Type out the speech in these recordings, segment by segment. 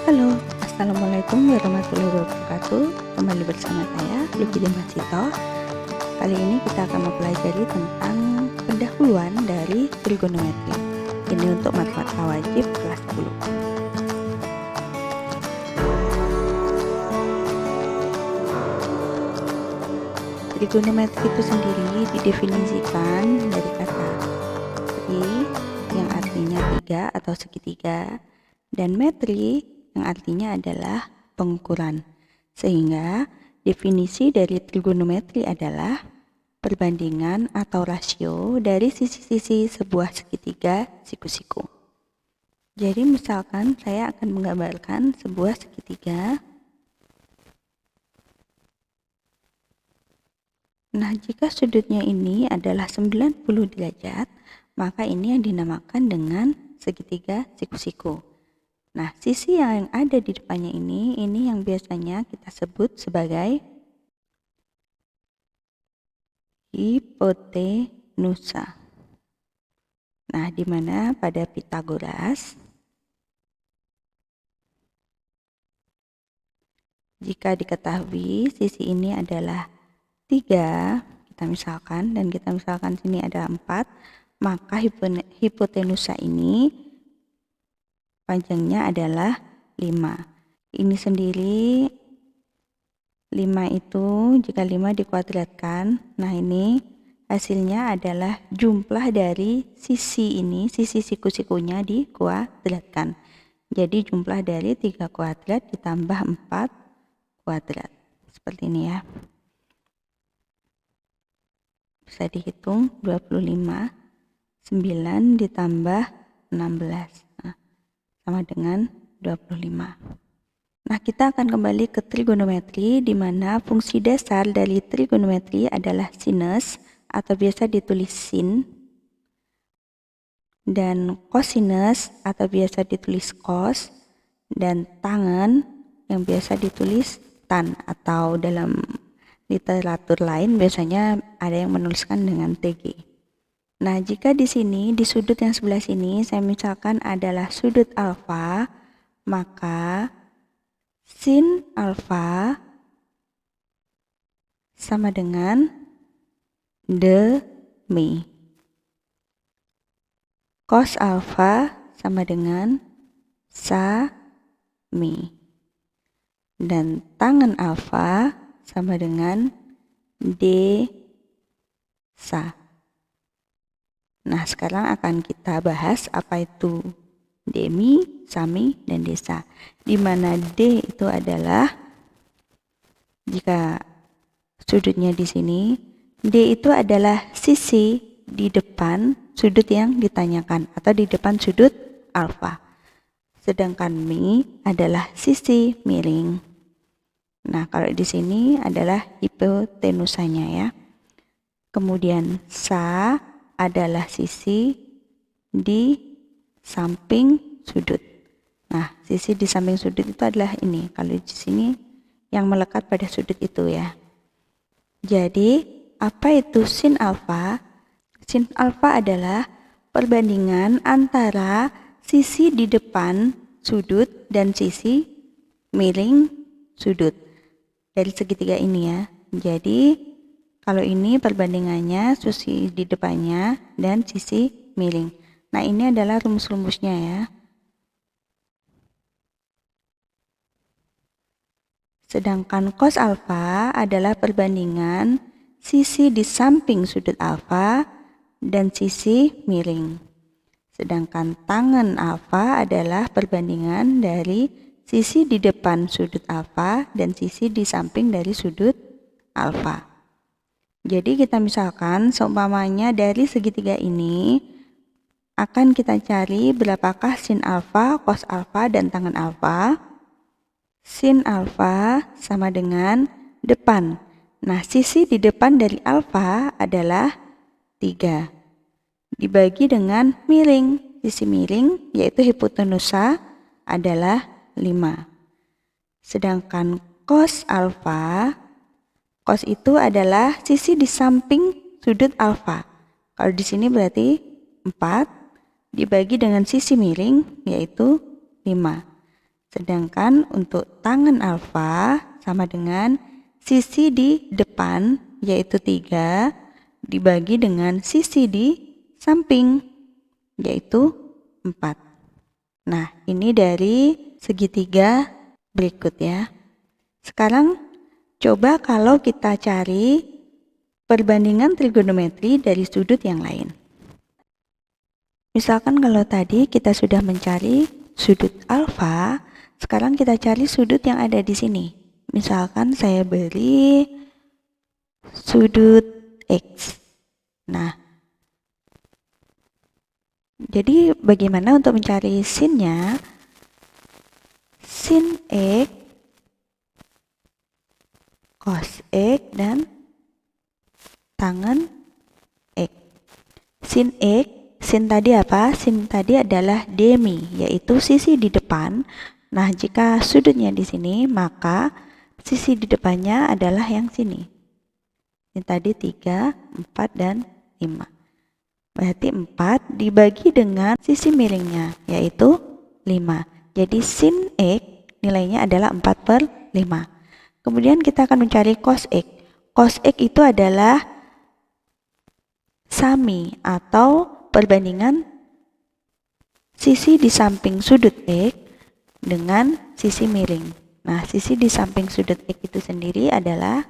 Halo, Assalamualaikum warahmatullahi wabarakatuh. Kembali bersama saya, Lutfi Masito. Kali ini kita akan mempelajari tentang pendahuluan dari trigonometri. Ini untuk matematika wajib kelas 10. Trigonometri itu sendiri didefinisikan dari kata tri yang artinya 3 atau segitiga, dan metri yang artinya adalah pengukuran. Sehingga definisi dari trigonometri adalah perbandingan atau rasio dari sisi-sisi sebuah segitiga siku-siku. Jadi misalkan saya akan menggambarkan sebuah segitiga. Nah, jika sudutnya ini adalah 90 derajat, maka ini yang dinamakan dengan segitiga siku-siku. Nah, sisi yang ada di depannya ini yang biasanya kita sebut sebagai hipotenusa. Nah, di mana pada Pythagoras, jika diketahui sisi ini adalah 3, kita misalkan sini ada 4, maka hipotenusa ini panjangnya adalah 5. Ini sendiri 5 itu jika 5 dikuadratkan, nah ini hasilnya adalah jumlah dari sisi ini, sisi siku-sikunya dikuadratkan. Jadi jumlah dari 3 kuadrat ditambah 4 kuadrat. Seperti ini ya. Bisa dihitung 25, 9 ditambah 16. Sama dengan 25. Nah, kita akan kembali ke trigonometri, di mana fungsi dasar dari trigonometri adalah sinus atau biasa ditulis sin, dan kosinus atau biasa ditulis cos, dan tangen yang biasa ditulis tan, atau dalam literatur lain biasanya ada yang menuliskan dengan TG. Nah, jika di sini, di sudut yang sebelah sini, saya misalkan adalah sudut alfa, maka sin alfa sama dengan demi. Cos alfa sama dengan sami. Dan tangen alfa sama dengan desa. Nah, sekarang akan kita bahas apa itu demi, sami, dan desa. Di mana D itu adalah, jika sudutnya di sini, D itu adalah sisi di depan sudut yang ditanyakan atau di depan sudut alfa. Sedangkan mi adalah sisi miring. Nah, kalau di sini adalah hipotenusanya ya. Kemudian sa adalah sisi di samping sudut. Nah, sisi di samping sudut itu adalah ini. Kalau di sini yang melekat pada sudut itu ya. Jadi, apa itu sin alfa? Sin alfa adalah perbandingan antara sisi di depan sudut dan sisi miring sudut dari segitiga ini ya. Jadi, kalau ini perbandingannya sisi di depannya dan sisi miring. Nah, ini adalah rumus-rumusnya ya. Sedangkan cos alfa adalah perbandingan sisi di samping sudut alfa dan sisi miring. Sedangkan tangen alfa adalah perbandingan dari sisi di depan sudut alfa dan sisi di samping dari sudut alfa. Jadi kita misalkan seumpamanya dari segitiga ini akan kita cari berapakah sin alfa, cos alfa, dan tangen alfa. Sin alfa sama dengan depan. Nah, sisi di depan dari alfa adalah 3. Dibagi dengan miring. Sisi miring yaitu hipotenusa adalah 5. Sedangkan cos alfa, cos itu adalah sisi di samping sudut alfa. Kalau di sini berarti 4 dibagi dengan sisi miring yaitu 5. Sedangkan untuk tangen alfa sama dengan sisi di depan, yaitu 3, dibagi dengan sisi di samping, yaitu 4. Nah, ini dari segitiga berikut ya. Sekarang coba kalau kita cari perbandingan trigonometri dari sudut yang lain. Misalkan kalau tadi kita sudah mencari sudut alfa, sekarang kita cari sudut yang ada di sini. Misalkan saya beri sudut X. Nah, jadi bagaimana untuk mencari sinnya? Sin X, cos X, dan tangen X. Sin X, sin tadi apa? Sin tadi adalah demi, yaitu sisi di depan. Nah, jika sudutnya di sini, maka sisi di depannya adalah yang sini. Ini tadi 3, 4, dan 5. Berarti 4 dibagi dengan sisi miringnya, yaitu 5. Jadi sin X nilainya adalah 4/5. Kemudian kita akan mencari cos X. Cos X itu adalah sami atau perbandingan sisi di samping sudut X dengan sisi miring. Nah, sisi di samping sudut X itu sendiri adalah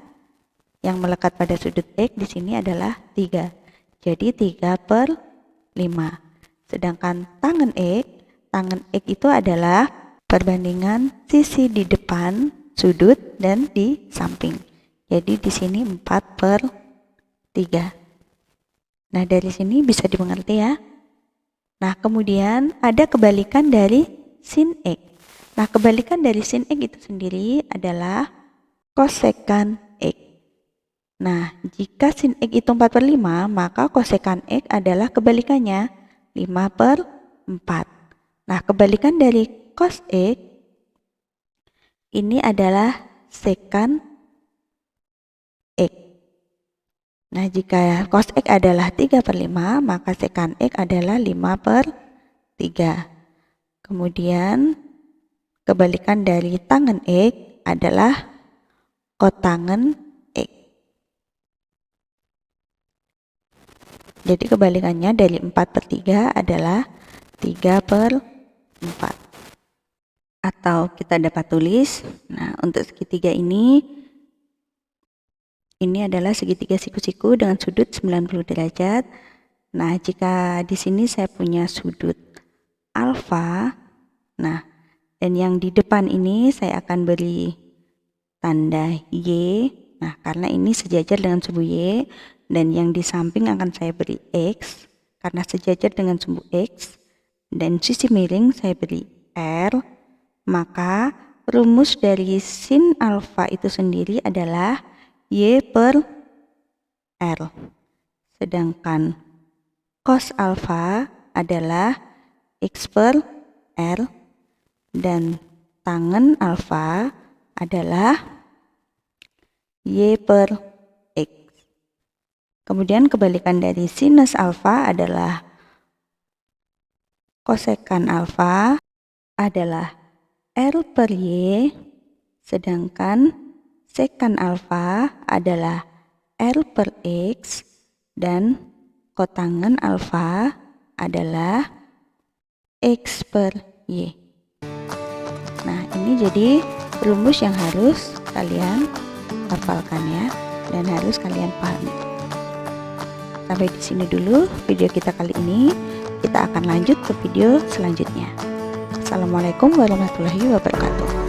yang melekat pada sudut X di sini adalah 3. Jadi 3/5. Sedangkan tangen X itu adalah perbandingan sisi di depan sudut dan di samping. Jadi di sini 4/3. Nah, dari sini bisa dimengerti ya. Nah, kemudian ada kebalikan dari sin X. Nah, kebalikan dari sin X itu sendiri adalah kosekan X. Nah, jika sin X itu 4/5, maka kosekan X adalah kebalikannya 5/4. Nah, kebalikan dari cos X ini adalah sekan X. Nah, jika cos X adalah 3/5, maka sekan X adalah 5/3. Kemudian kebalikan dari tangen X adalah kotangen X. Jadi kebalikannya dari 4/3 adalah 3/4. Atau kita dapat tulis, nah untuk segitiga ini adalah segitiga siku-siku dengan sudut 90 derajat. Nah, jika di sini saya punya sudut alfa, nah dan yang di depan ini saya akan beri tanda Y. Nah, karena ini sejajar dengan sumbu Y, dan yang di samping akan saya beri X karena sejajar dengan sumbu X, dan sisi miring saya beri R. Maka rumus dari sin alfa itu sendiri adalah Y/R. Sedangkan cos alfa adalah X/R, dan tangen alfa adalah Y/X. Kemudian kebalikan dari sinus alfa adalah kosekan alfa adalah R/Y, sedangkan sekan alfa adalah R/X, dan kotangen alfa adalah X/Y. Nah, ini jadi rumus yang harus kalian hafalkan ya, dan harus kalian pahami. Sampai di sini dulu video kita kali ini. Kita akan lanjut ke video selanjutnya. Assalamualaikum warahmatullahi wabarakatuh.